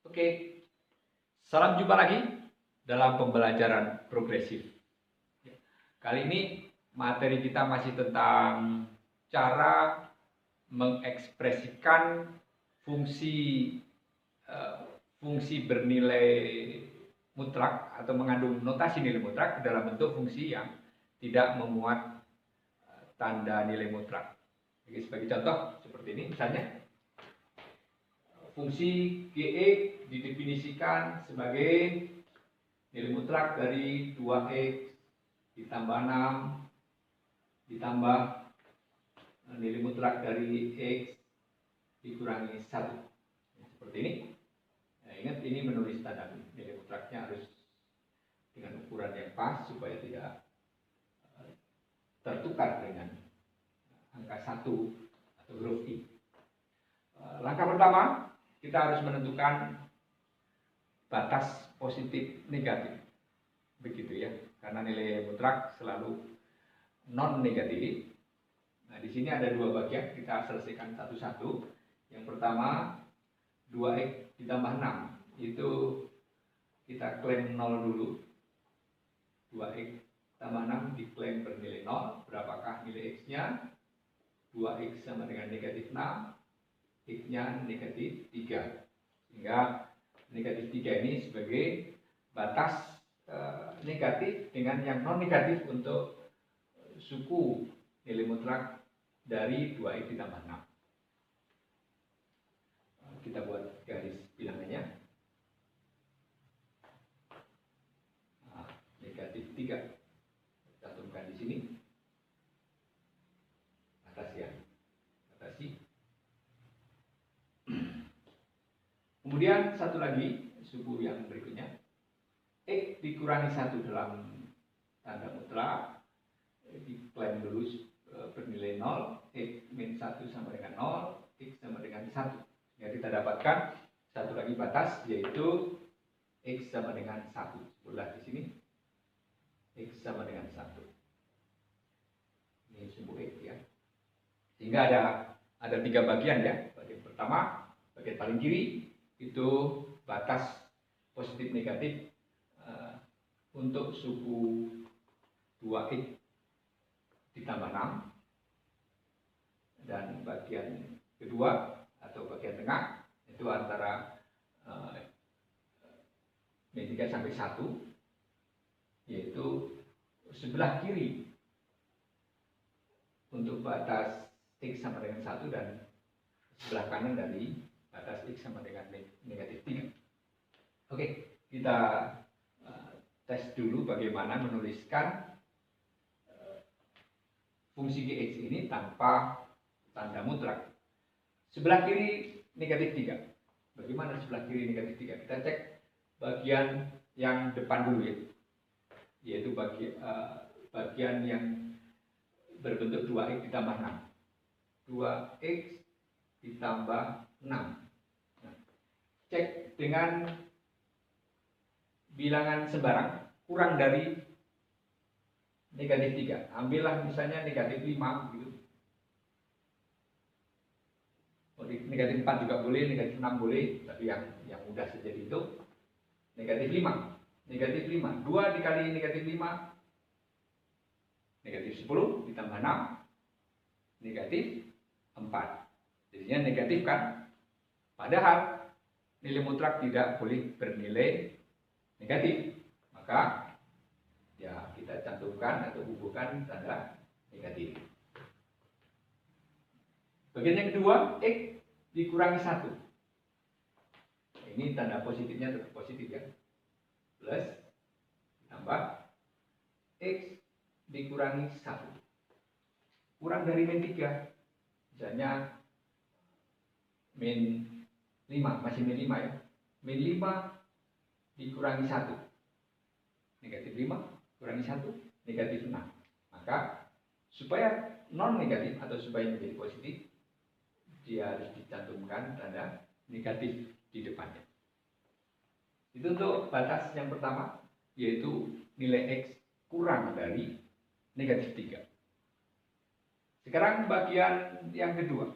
Oke, salam jumpa lagi dalam pembelajaran progresif. Kali ini materi kita masih tentang cara mengekspresikan fungsi fungsi bernilai mutlak atau mengandung notasi nilai mutlak dalam bentuk fungsi yang tidak memuat tanda nilai mutlak. Jadi sebagai contoh seperti ini misalnya, fungsi GE didefinisikan sebagai nilai mutlak dari 2x ditambah 6 ditambah nilai mutlak dari x dikurangi 1. Seperti ini. Nah, ingat ini menulis tanda nilai mutlaknya harus dengan ukuran yang pas supaya tidak tertukar dengan angka 1 atau huruf I. Langkah pertama, kita harus menentukan batas positif negatif. Begitu ya, karena nilai mutlak selalu non negatif. Nah, di sini ada dua bagian, kita selesaikan satu-satu. Yang pertama, 2x ditambah 6, itu kita klaim 0 dulu. 2x tambah 6 diklaim bernilai 0. Berapakah nilai x-nya? 2x sama dengan negatif 6, x-nya negatif 3. Sehingga negatif 3 ini sebagai batas negatif dengan yang non negatif untuk suku nilai mutlak dari 2x ditambah 6. Kita buat garis bilangannya. Nah, negatif 3. Cantumkan di sini. Atas ya. Atasi. Kemudian satu lagi suku yang berikutnya. X dikurangi 1 dalam tanda mutlak. Diklaim dulu bernilai 0. X min 1 sama dengan 0. X sama dengan 1. Yang kita dapatkan satu lagi batas, yaitu x sama dengan 1. Sebelah di sini x sama dengan 1. Ini sumbu x ya. Sehingga ada 3 bagian ya. Bagian pertama, bagian paling kiri itu batas positif negatif untuk suku 2x ditambah 6. Dan bagian kedua atau bagian tengah itu antara min 3 sampai 1, yaitu sebelah kiri untuk batas x sama dengan 1 dan sebelah kanan dari batas x sama dengan negatif 3. Oke, kita tes dulu bagaimana menuliskan fungsi gx ini tanpa tanda mutlak. Sebelah kiri negatif 3. Bagaimana sebelah kiri negatif 3? Kita cek bagian yang depan dulu ya. Yaitu bagian yang berbentuk 2x ditambah 6. 2x ditambah 6. Nah, cek dengan bilangan sembarang kurang dari negatif 3. Ambillah misalnya negatif 5 gitu. Negatif 4 juga boleh, negatif 6 boleh, tapi yang mudah saja itu negatif 5. Negatif 5, 2 dikali negatif 5, negatif 10 ditambah 6, negatif 4. Jadinya negatif kan? Padahal nilai mutlak tidak boleh bernilai negatif. Maka ya kita cantumkan atau bubuhkan tanda negatif. Bagian yang kedua, x dikurangi 1. Ini tanda positifnya tetap positif ya. Plus tambah x dikurangi 1. Kurang dari min 3. Misalnya min 5, masih min 5 ya. Min 5 dikurangi 1. Negatif 5 kurangi 1, negatif 6. Maka supaya non negatif atau supaya menjadi positif, dia harus dicantumkan tanda negatif di depannya. Itu untuk batas yang pertama, yaitu nilai x kurang dari negatif 3. Sekarang bagian yang kedua,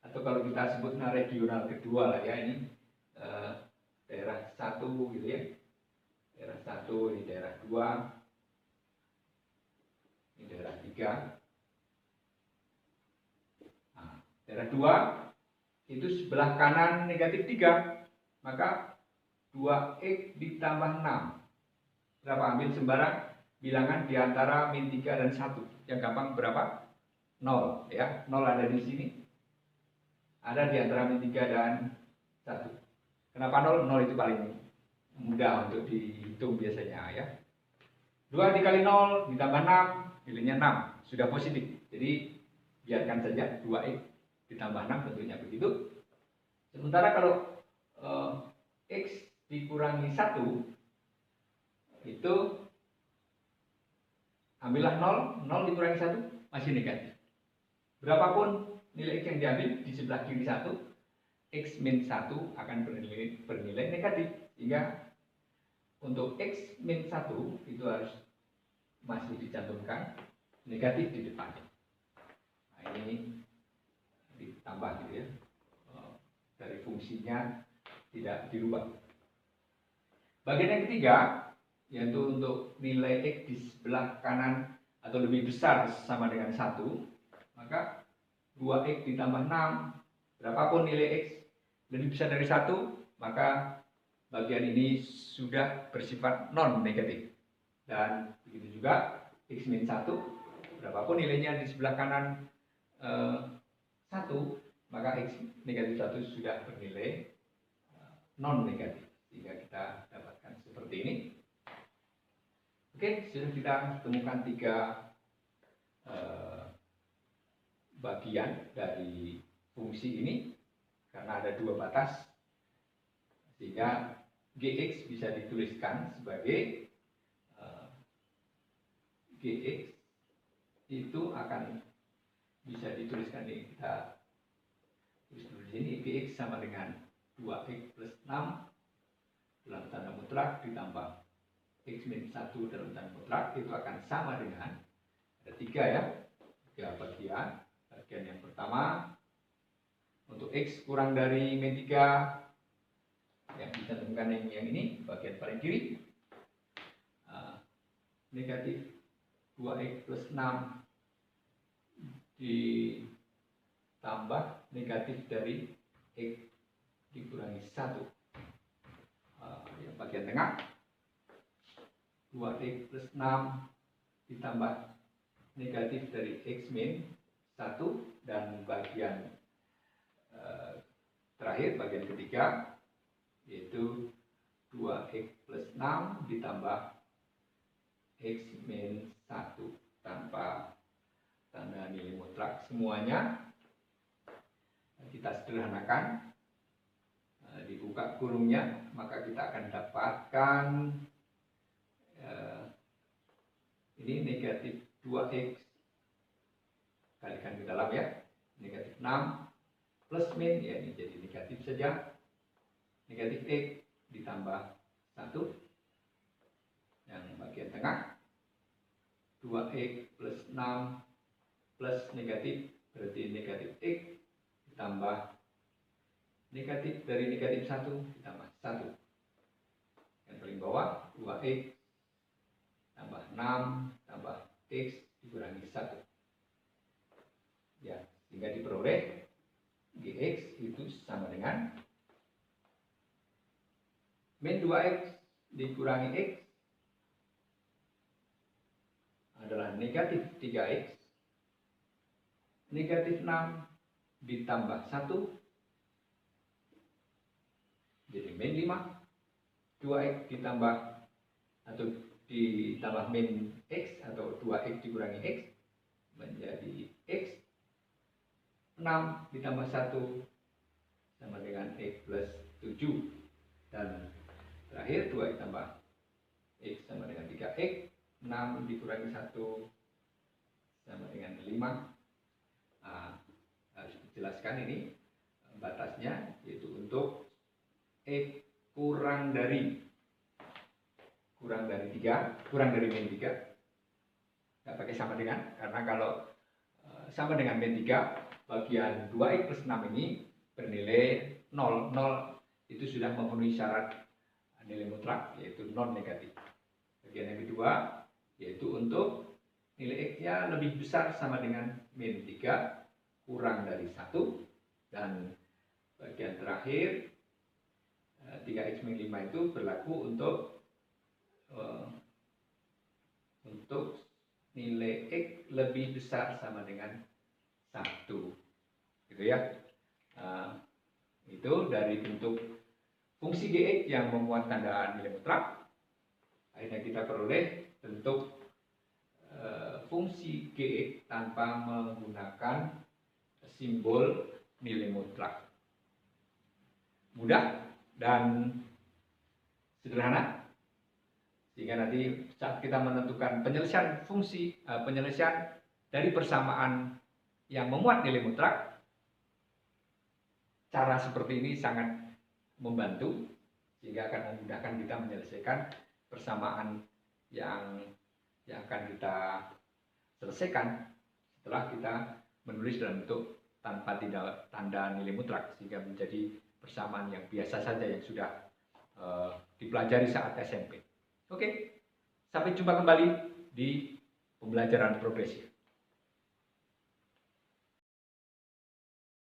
atau kalau kita sebutnya regional kedua lah ya, ini daerah 1 gitu ya. Daerah 1, ini daerah 2, ini daerah 3. Nah, daerah 2 itu sebelah kanan negatif 3, maka 2x ditambah 6. Berapa? Ambil sembarang bilangan di antara min 3 dan 1. Yang gampang berapa? 0 ya. 0 ada di sini. Ada di antara min 3 dan 1. Kenapa 0? 0 itu paling mudah untuk dihitung biasanya ya. 2 dikali 0 ditambah 6, nilainya 6. Sudah positif. Jadi biarkan saja 2x ditambah 6 tentunya begitu. Sementara kalau x dikurangi 1 itu ambillah 0, 0 dikurangi 1 masih negatif. Berapapun nilai x yang diambil di sebelah kiri 1, x min 1 akan bernilai negatif. Sehingga untuk x min 1 itu harus masih dicantumkan negatif di depannya. Nah, ini ditambah gitu ya. Dari fungsinya tidak dirubah. Bagian yang ketiga, yaitu untuk nilai x di sebelah kanan atau lebih besar sama dengan 1, maka 2x ditambah 6, berapapun nilai x lebih besar dari 1, maka bagian ini sudah bersifat non-negatif. Dan begitu juga x min 1, berapapun nilainya di sebelah kanan 1, maka x negatif 1 sudah bernilai non-negatif. Sehingga kita dapatkan seperti ini. Oke, sudah kita temukan 3 bagian dari fungsi ini. Karena ada 2 batas, sehingga gx bisa dituliskan sebagai gx itu akan bisa dituliskan ini, kita tulis dulu di sini. Gx sama dengan 2x plus 6 dalam tanda mutlak ditambah x min 1 dalam tanda mutlak, itu akan sama dengan, ada 3 ya, 3 bagian. Bagian yang pertama untuk x kurang dari min 3 yang dicantumkan yang ini, bagian paling kiri, negatif 2x plus 6 ditambah negatif dari x dikurangi 1. Yang bagian tengah 2x plus 6 ditambah negatif dari x min 1, dan bagian terakhir, bagian ketiga, yaitu 2x plus 6 ditambah x min 1 tanpa tanda nilai mutlak. Semuanya kita sederhanakan, dibuka kurungnya, maka kita akan dapatkan ini negatif 2x kalikan ke dalam ya, negatif 6 plus min, ya ini jadi negatif saja, negatif x ditambah 1. Yang bagian tengah 2x plus 6 plus negatif, berarti negatif x ditambah negatif dari negatif 1 ditambah 1. Yang paling bawah 2x tambah 6 tambah x dikurangi 1. Ya, sehingga diperoleh gx itu sama dengan min 2x dikurangi x adalah negatif 3x, negatif 6 ditambah 1 jadi min 5, 2x ditambah atau ditambah min x atau 2x dikurangi x menjadi x, 6 ditambah 1 sama dengan x plus 7, dan terakhir 2x tambah x sama dengan 3x, 6 dikurangi 1 sama dengan 5. Nah, harus dijelaskan ini batasnya, yaitu untuk x kurang dari 3, kurang dari min 3. Nggak pakai sama dengan, karena kalau sama dengan min 3, bagian 2x plus 6 ini bernilai 0. 0 itu sudah memenuhi syarat nilai mutlak, yaitu non negatif. Bagian yang kedua yaitu untuk nilai X-nya lebih besar sama dengan min 3 kurang dari 1, dan bagian terakhir 3X min 5 itu berlaku untuk nilai X lebih besar sama dengan 1, gitu ya. Itu dari bentuk fungsi Gx yang memuat tanda nilai mutlak. Akhirnya kita peroleh bentuk fungsi Gx tanpa menggunakan simbol nilai mutlak. Mudah dan sederhana, sehingga nanti saat kita menentukan penyelesaian fungsi, penyelesaian dari persamaan yang memuat nilai mutlak, cara seperti ini sangat membantu, sehingga akan memudahkan kita menyelesaikan persamaan yang akan kita selesaikan setelah kita menulis dalam bentuk tanpa tanda nilai mutlak, sehingga menjadi persamaan yang biasa saja yang sudah dipelajari saat SMP. Oke, sampai jumpa kembali di pembelajaran progresif.